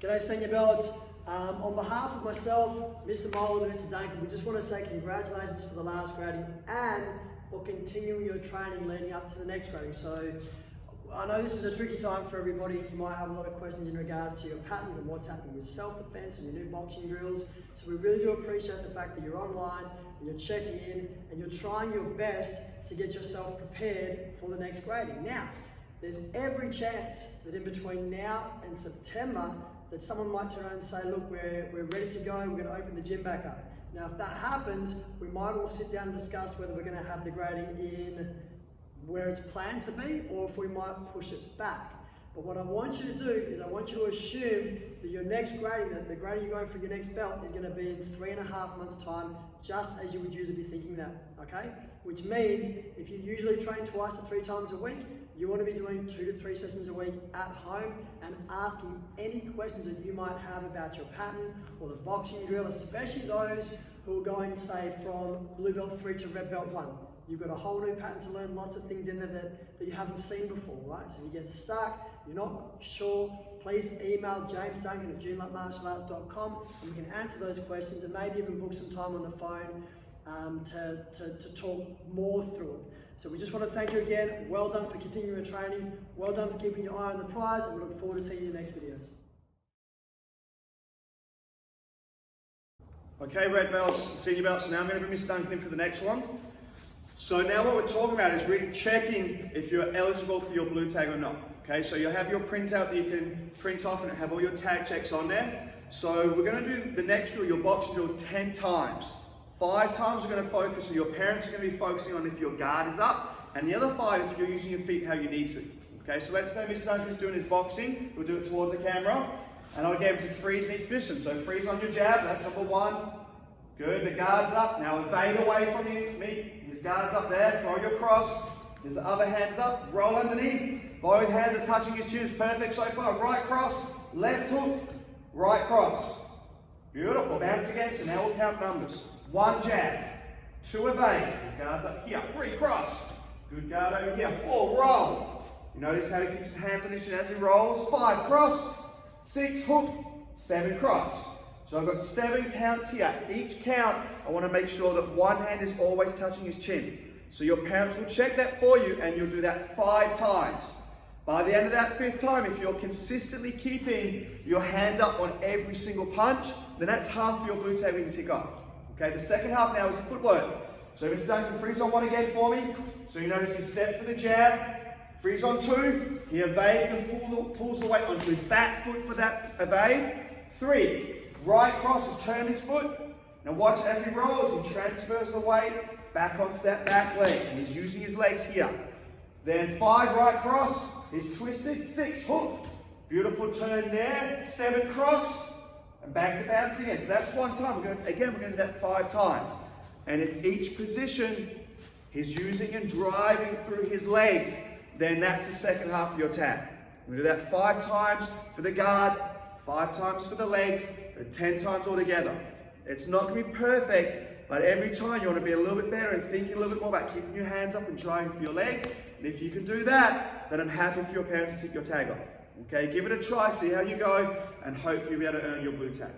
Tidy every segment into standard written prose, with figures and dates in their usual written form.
G'day senior belts. On behalf of myself, Mr. Mold and Mr. Duncan, we just want to say congratulations for the last grading and for continuing your training leading up to the next grading. So I know this is a tricky time for everybody. You might have a lot of questions in regards to your patterns and what's happening with self-defense and your new boxing drills. So we really do appreciate the fact that you're online and you're checking in and you're trying your best to get yourself prepared for the next grading. Now, there's every chance that in between now and September that someone might turn around and say, look, we're ready to go, we're going to open the gym back up. Now, if that happens, we might all sit down and discuss whether we're going to have the grading in where it's planned to be, or if we might push it back. But what I want you to do is I want you to assume that your next grading, that the grading you're going for your next belt is going to be in 3.5 months' time, just as you would usually be thinking that, okay? Which means if you usually train 2 to 3 times a week, you want to be doing 2 to 3 sessions a week at home and asking any questions that you might have about your pattern or the boxing drill, especially those who are going, say, from blue belt 3 to red belt 1. You've got a whole new pattern to learn, lots of things in there that you haven't seen before, right? So you get stuck, you're not sure, please email jamesduncan@junelupmartialarts.com and we can answer those questions and maybe even book some time on the phone to talk more through it. So we just want to thank you again. Well done for continuing your training. Well done for keeping your eye on the prize, and we look forward to seeing you in the next videos. Okay, red belts, senior belts, so now I'm going to bring Mr. Duncan in for the next one. So now what we're talking about is really checking if you're eligible for your blue tag or not. Okay, so you'll have your printout that you can print off and have all your tag checks on there. So we're going to do the next drill, your boxing drill, 10 times. 5 times we're going to focus, or your parents are going to be focusing on if your guard is up, and the other 5 if you're using your feet how you need to. Okay, so let's say Mr. Duncan's doing his boxing, we'll do it towards the camera, and I'll get him to freeze in each position. So freeze on your jab, that's number 1. Good, the guard's up, now evade away from me. His guard's up there, throw your cross, his other hand's up, roll underneath, both hands are touching his chin, it's perfect so far. Right cross, left hook, right cross. Beautiful, bounce again, so now we'll count numbers. 1 jab, 2 evade, his guard's up here, 3 cross, good guard over here, 4 roll. You notice how he keeps his hands on his chin as he rolls, 5 cross, 6 hook, 7 cross. So I've got 7 counts here. Each count, I want to make sure that one hand is always touching his chin. So your parents will check that for you and you'll do that 5 times. By the end of that 5th time, if you're consistently keeping your hand up on every single punch, then that's half of your blue tag we can tick off. Okay, the second half now is the footwork. So Mr. Duncan, freeze on 1 again for me. So you notice he steps for the jab, freeze on 2, he evades and pulls the weight onto his back foot for that evade. 3, right cross, has turned his foot. Now watch as he rolls, he transfers the weight back onto that back leg. And he's using his legs here. Then 5, right cross, he's twisted, 6, hook. Beautiful turn there, 7 cross. And back to bounce again. So that's 1 time. We're going to do that 5 times. And if each position he's using and driving through his legs, then that's the second half of your tag. We're going to do that 5 times for the guard, 5 times for the legs, and 10 times altogether. It's not going to be perfect, but every time you want to be a little bit better and thinking a little bit more about keeping your hands up and driving for your legs. And if you can do that, then I'm happy for your parents to tick your tag off. Okay, give it a try, see how you go, and hopefully you'll be able to earn your blue tag.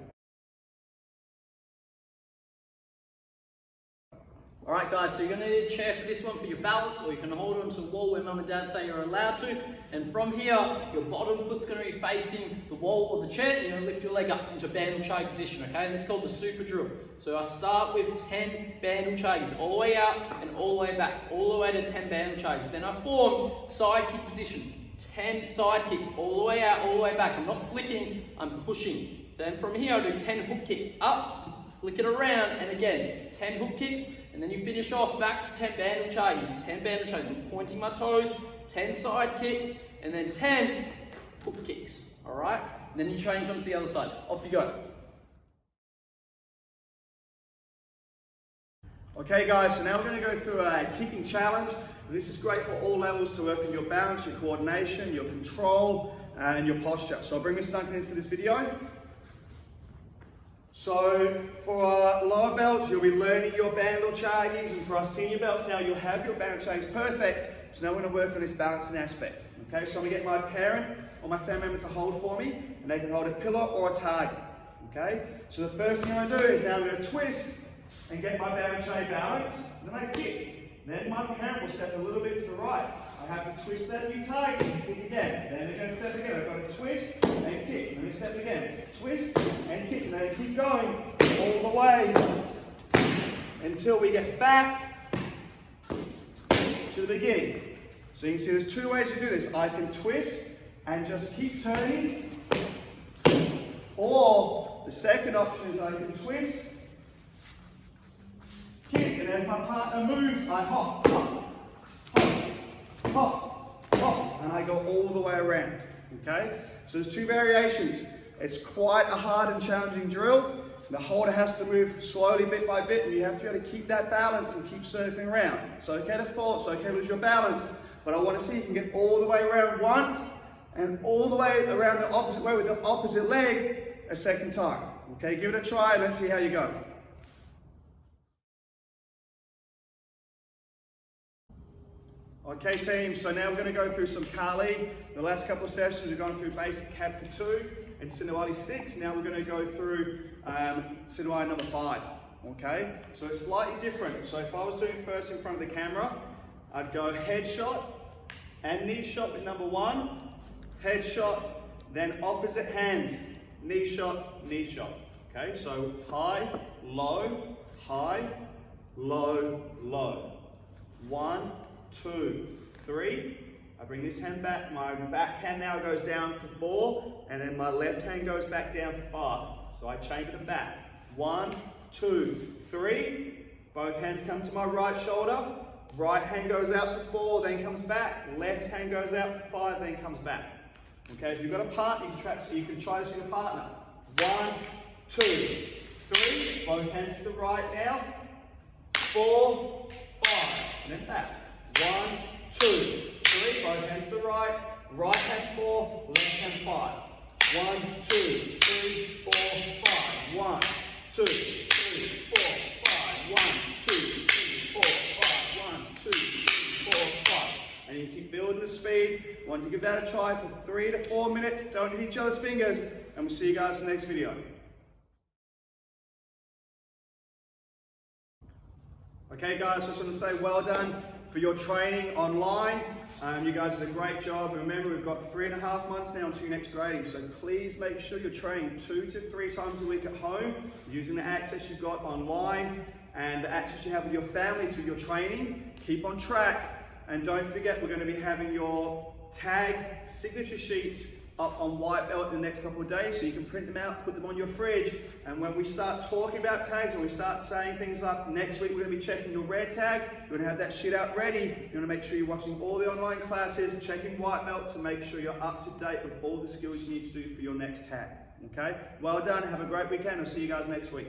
Alright guys, so you're going to need a chair for this one for your balance, or you can hold it onto a wall where mum and dad say you're allowed to. And from here, your bottom foot's going to be facing the wall or the chair, and you're going to lift your leg up into a bandle chag position, okay? And this is called the super drill. So I start with 10 bandle chags, all the way out and all the way back, all the way to 10 bandle chags. Then I form side kick position. 10 side kicks all the way out, all the way back. I'm not flicking, I'm pushing. Then from here, I do 10 hook kick up, flick it around, and again, 10 hook kicks, and then you finish off back to 10 bandle chags. 10 bandle chags, I'm pointing my toes, 10 side kicks, and then 10 hook kicks, all right? And then you change onto the other side. Off you go. Okay guys, so now we're going to go through a kicking challenge. And this is great for all levels to work on your balance, your coordination, your control, and your posture. So I'll bring Mr. Duncan in for this video. So for our lower belts, you'll be learning your band or chagies, and for our senior belts now, you'll have your band or chagies perfect. So now we're going to work on this balancing aspect. Okay, so I'm going to get my parent or my family member to hold for me, and they can hold a pillar or a target. Okay, so the first thing I'm going to do is now I'm going to twist and get my band or chagi balance, and then I kick. Then my parent will step a little bit to the right. I have to twist that new target and kick again. Then they're going to step again. I've got to twist and kick. Let me step again. Twist and kick. And then keep going all the way until we get back to the beginning. So you can see there's two ways to do this. I can twist and just keep turning. Or the second option is I can twist, kick, and as my partner moves, I hop, hop, hop, hop, hop, and I go all the way around, okay? So there's two variations. It's quite a hard and challenging drill. The holder has to move slowly bit by bit, and you have to be able to keep that balance and keep circling around. It's okay to fall, it's okay to lose your balance, but I want to see you can get all the way around once, and all the way around the opposite way with the opposite leg a second time. Okay, give it a try and let's see how you go. Okay team, so now we're going to go through some Kali. The last couple of sessions we've gone through basic Kapka 2 and Sinawali 6. Now we're going to go through Sinawali number 5. Okay, so it's slightly different. So if I was doing first in front of the camera, I'd go head shot and knee shot with number 1, head shot, then opposite hand, knee shot, knee shot. Okay, so high, low, low. 1, 2, 3. I bring this hand back. My back hand now goes down for 4, and then my left hand goes back down for 5. So I chamber them back. 1, 2, 3. Both hands come to my right shoulder. Right hand goes out for 4, then comes back. Left hand goes out for 5, then comes back. Okay, if you've got a partner, you can try this with your partner. 1, 2, 3. Both hands to the right now. 4, 5, and then back. 1, 2, 3. Both hands to the right. Right hand 4, left hand 5. 1, 2, 3, 4, 5. 1, 2, 3, 4, 5. 1, 2, 3, 4, 5. 1, 2, 3, 4, 5. And you keep building the speed. Want to give that a try for 3 to 4 minutes. Don't hit each other's fingers. And we'll see you guys in the next video. Okay guys, just want to say well done for your training online. You guys did a great job. Remember, we've got 3.5 months now until your next grading, so please make sure you're training 2 to 3 times a week at home, using the access you've got online and the access you have with your family to your training. Keep on track, and don't forget we're going to be having your tag signature sheets up on white belt in the next couple of days, so you can print them out, put them on your fridge, and when we start talking about tags, when we start saying things up next week, we're going to be checking your red tag. You're going to have that sheet out ready. You're going to make sure you're watching all the online classes, checking white belt to make sure you're up to date with all the skills you need to do for your next tag. Okay, well done, have a great weekend. I'll see you guys next week.